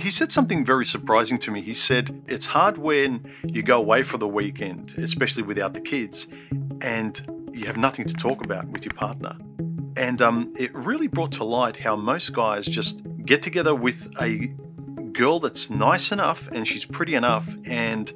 He said something very surprising to me. He said, it's hard when you go away for the weekend, especially without the kids, and you have nothing to talk about with your partner. And it really brought to light how most guys just get together with a girl that's nice enough and she's pretty enough, and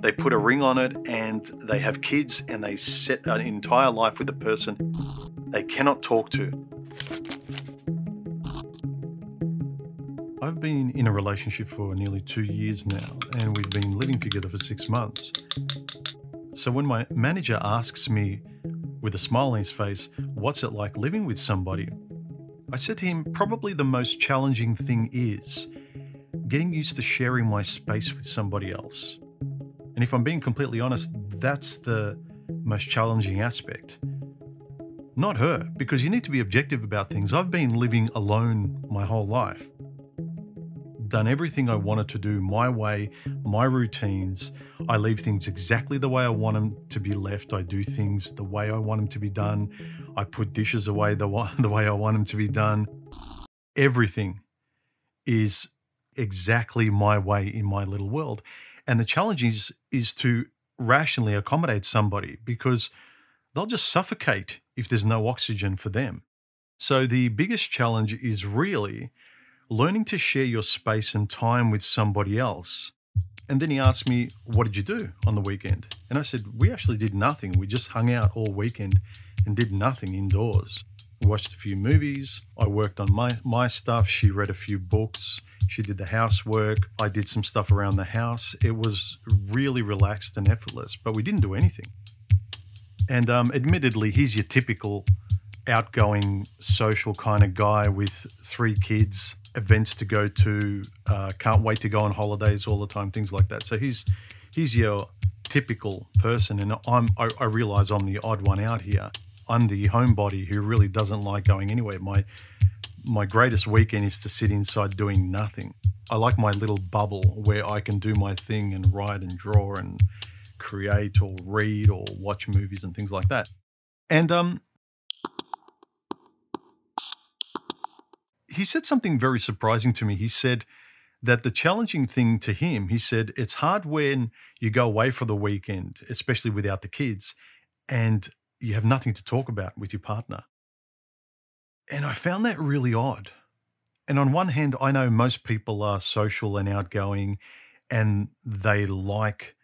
they put a ring on it and they have kids and they set an entire life with a person they cannot talk to. I've been in a relationship for nearly 2 years now, and we've been living together for 6 months. So when my manager asks me with a smile on his face, what's it like living with somebody? I said to him, probably the most challenging thing is getting used to sharing my space with somebody else. And if I'm being completely honest, that's the most challenging aspect. Not her, because you need to be objective about things. I've been living alone my whole life. Done everything I wanted to do my way, my routines. I leave things exactly the way I want them to be left. I do things the way I want them to be done. I put dishes away the way I want them to be done. Everything is exactly my way in my little world. And the challenge is to rationally accommodate somebody, because they'll just suffocate if there's no oxygen for them. So the biggest challenge is really learning to share your space and time with somebody else. And then he asked me, what did you do on the weekend? And I said, we actually did nothing. We just hung out all weekend and did nothing indoors. We watched a few movies. I worked on my stuff. She read a few books. She did the housework. I did some stuff around the house. It was really relaxed and effortless, but we didn't do anything. And admittedly, he's your typical outgoing, social kind of guy with 3 kids, events to go to, can't wait to go on holidays all the time, things like that. So he's your typical person, and I realize I'm the odd one out here. I'm the homebody who really doesn't like going anywhere. My greatest weekend is to sit inside doing nothing. I like my little bubble where I can do my thing and write and draw and create or read or watch movies and things like that. And he said something very surprising to me. He said that the challenging thing to him, he said, it's hard when you go away for the weekend, especially without the kids, and you have nothing to talk about with your partner. And I found that really odd. And on one hand, I know most people are social and outgoing, and they like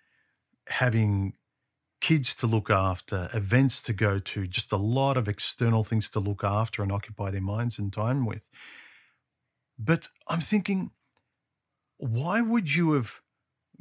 having kids to look after, events to go to, just a lot of external things to look after and occupy their minds and time with. But I'm thinking, why would you have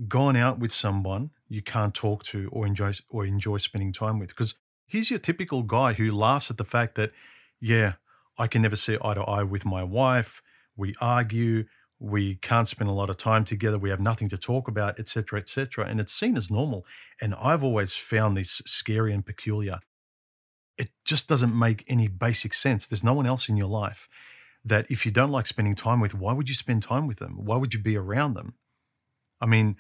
gone out with someone you can't talk to or enjoy spending time with? Because he's your typical guy who laughs at the fact that, yeah, I can never see eye to eye with my wife. We argue. We can't spend a lot of time together. We have nothing to talk about, etc., etc. And it's seen as normal. And I've always found this scary and peculiar. It just doesn't make any basic sense. There's no one else in your life that if you don't like spending time with, why would you spend time with them? Why would you be around them? I mean,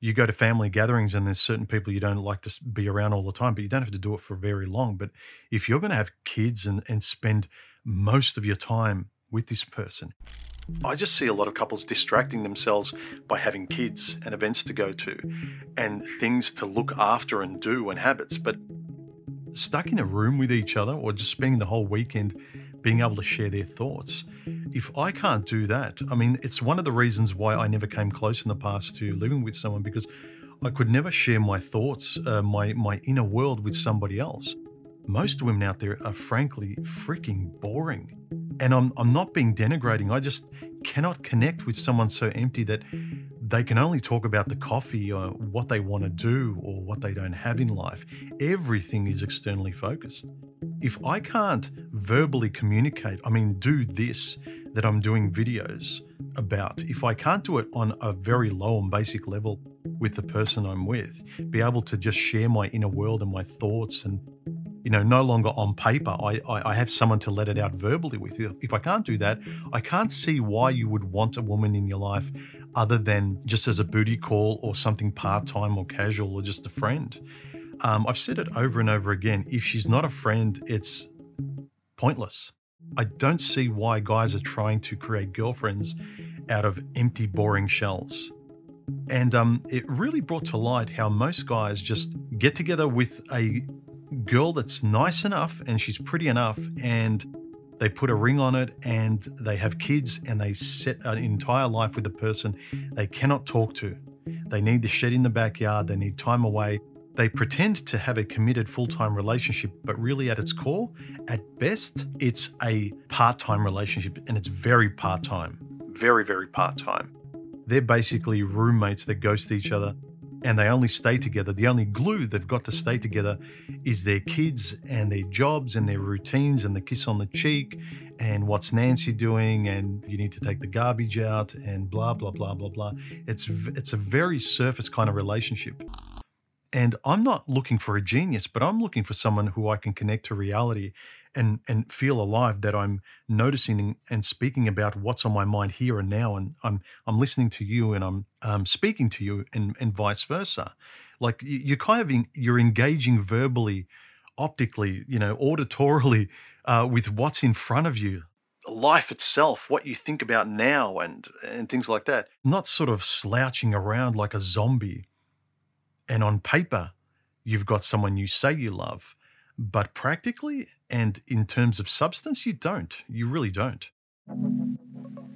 you go to family gatherings and there's certain people you don't like to be around all the time, but you don't have to do it for very long. But if you're going to have kids and spend most of your time with this person, I just see a lot of couples distracting themselves by having kids and events to go to and things to look after and do and habits, but stuck in a room with each other or just spending the whole weekend being able to share their thoughts. If I can't do that, I mean, it's one of the reasons why I never came close in the past to living with someone, because I could never share my thoughts, my inner world with somebody else. Most women out there are frankly freaking boring. And I'm not being denigrating. I just cannot connect with someone so empty that they can only talk about the coffee or what they want to do or what they don't have in life. Everything is externally focused. If I can't verbally communicate, do this that I'm doing videos about, if I can't do it on a very low and basic level with the person I'm with, be able to just share my inner world and my thoughts and no longer on paper. I have someone to let it out verbally with. If I can't do that, I can't see why you would want a woman in your life other than just as a booty call or something part-time or casual or just a friend. I've said it over and over again. If she's not a friend, it's pointless. I don't see why guys are trying to create girlfriends out of empty, boring shells. And it really brought to light how most guys just get together with a girl that's nice enough and she's pretty enough, and they put a ring on it and they have kids and they set an entire life with a person they cannot talk to. They need the shed in the backyard. They need time away. They pretend to have a committed full-time relationship, but really at its core, at best, it's a part-time relationship, and it's very part-time. Very, very part-time. They're basically roommates that ghost each other, and they only stay together. The only glue they've got to stay together is their kids and their jobs and their routines and the kiss on the cheek and what's Nancy doing and you need to take the garbage out and blah, blah, blah, blah, blah. It's a very surface kind of relationship. And I'm not looking for a genius, but I'm looking for someone who I can connect to reality and feel alive, that I'm noticing and speaking about what's on my mind here and now. And I'm listening to you and I'm speaking to you and vice versa. Like you're you're engaging verbally, optically, auditorily with what's in front of you. Life itself, what you think about now and things like that. Not sort of slouching around like a zombie. And on paper, you've got someone you say you love, but practically and in terms of substance, you don't. You really don't.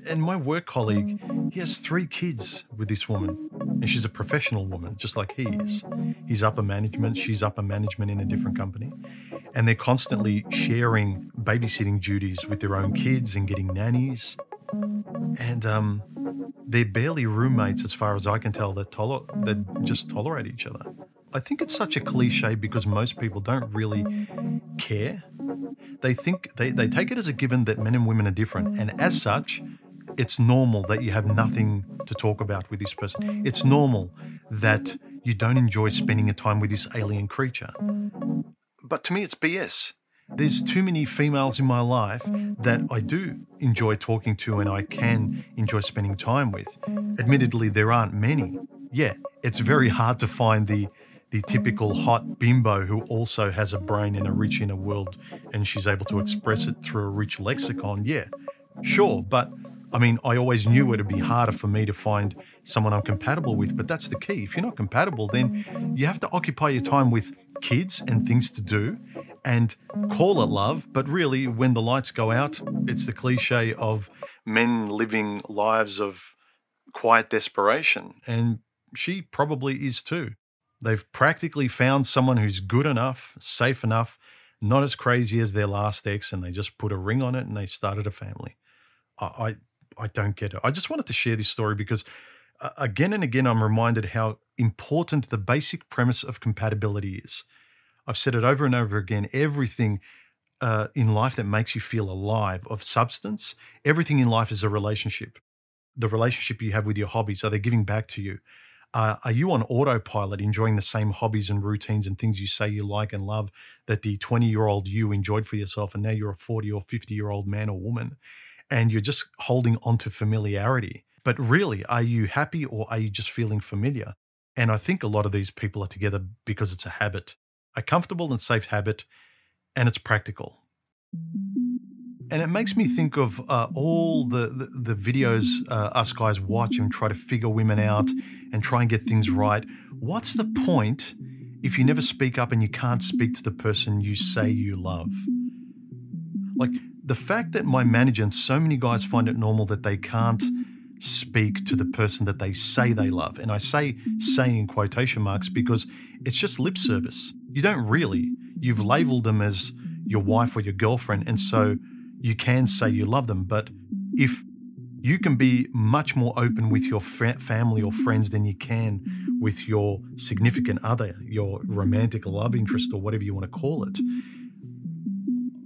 And my work colleague, he has 3 kids with this woman, and she's a professional woman, just like he is. He's upper management, she's upper management in a different company, and they're constantly sharing babysitting duties with their own kids and getting nannies. And they're barely roommates as far as I can tell. That just tolerate each other. I think it's such a cliche because most people don't really care. They think they take it as a given that men and women are different. And as such, it's normal that you have nothing to talk about with this person. It's normal that you don't enjoy spending your time with this alien creature. But to me, it's BS. There's too many females in my life that I do enjoy talking to and I can enjoy spending time with. Admittedly, there aren't many. Yeah, it's very hard to find the typical hot bimbo who also has a brain and a rich inner world and she's able to express it through a rich lexicon. Yeah, sure. But I mean, I always knew it'd be harder for me to find someone I'm compatible with, but that's the key. If you're not compatible, then you have to occupy your time with kids and things to do and call it love. But really, when the lights go out, it's the cliche of men living lives of quiet desperation. And she probably is too. They've practically found someone who's good enough, safe enough, not as crazy as their last ex, and they just put a ring on it and they started a family. I don't get it. I just wanted to share this story because again and again, I'm reminded how important the basic premise of compatibility is. I've said it over and over again. Everything in life that makes you feel alive, of substance, everything in life is a relationship. The relationship you have with your hobbies, are they giving back to you? Are you on autopilot enjoying the same hobbies and routines and things you say you like and love that the 20-year-old you enjoyed for yourself, and now you're a 40 or 50-year-old man or woman and you're just holding on to familiarity? But really, are you happy or are you just feeling familiar? And I think a lot of these people are together because it's a habit, a comfortable and safe habit, and it's practical. And it makes me think of all the videos us guys watch and try to figure women out and try and get things right. What's the point if you never speak up and you can't speak to the person you say you love? Like the fact that my manager and so many guys find it normal that they can't speak to the person that they say they love. And I say in quotation marks because it's just lip service. You don't really. You've labeled them as your wife or your girlfriend, and so you can say you love them. But if you can be much more open with your family or friends than you can with your significant other, your romantic love interest or whatever you want to call it,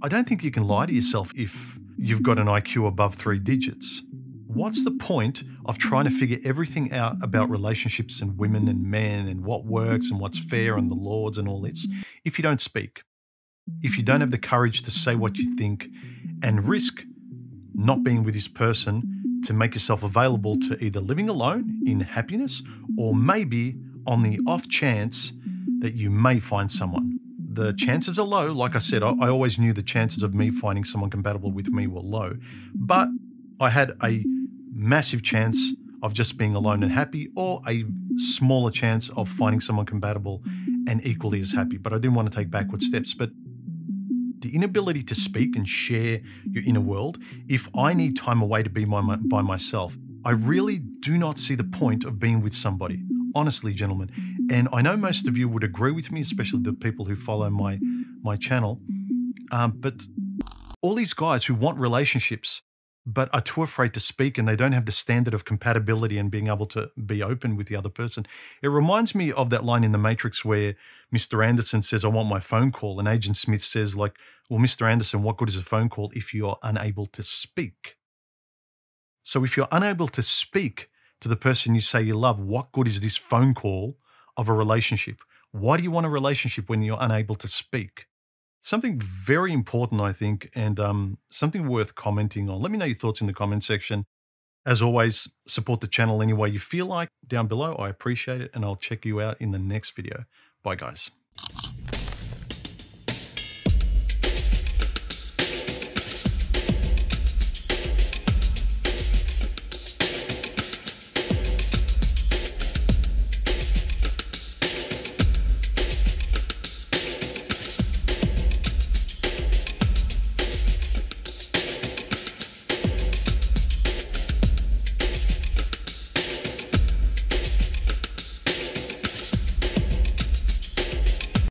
I don't think you can lie to yourself if you've got an IQ above 3 digits. What's the point of trying to figure everything out about relationships and women and men and what works and what's fair and the laws and all this if you don't speak? If you don't have the courage to say what you think and risk not being with this person to make yourself available to either living alone in happiness or maybe on the off chance that you may find someone the chances are low. Like I said, I always knew the chances of me finding someone compatible with me were low, but I had a massive chance of just being alone and happy, or a smaller chance of finding someone compatible and equally as happy. But I didn't want to take backward steps. But the inability to speak and share your inner world, if I need time away to be by myself, I really do not see the point of being with somebody. Honestly, gentlemen. And I know most of you would agree with me, especially the people who follow my channel. But all these guys who want relationships but are too afraid to speak, and they don't have the standard of compatibility and being able to be open with the other person. It reminds me of that line in The Matrix where Mr. Anderson says, "I want my phone call." And Agent Smith says, like, "Well, Mr. Anderson, what good is a phone call if you're unable to speak?" So if you're unable to speak to the person you say you love, what good is this phone call of a relationship? Why do you want a relationship when you're unable to speak? Something very important, I think, and something worth commenting on. Let me know your thoughts in the comment section. As always, support the channel any way you feel like down below. I appreciate it, and I'll check you out in the next video. Bye, guys.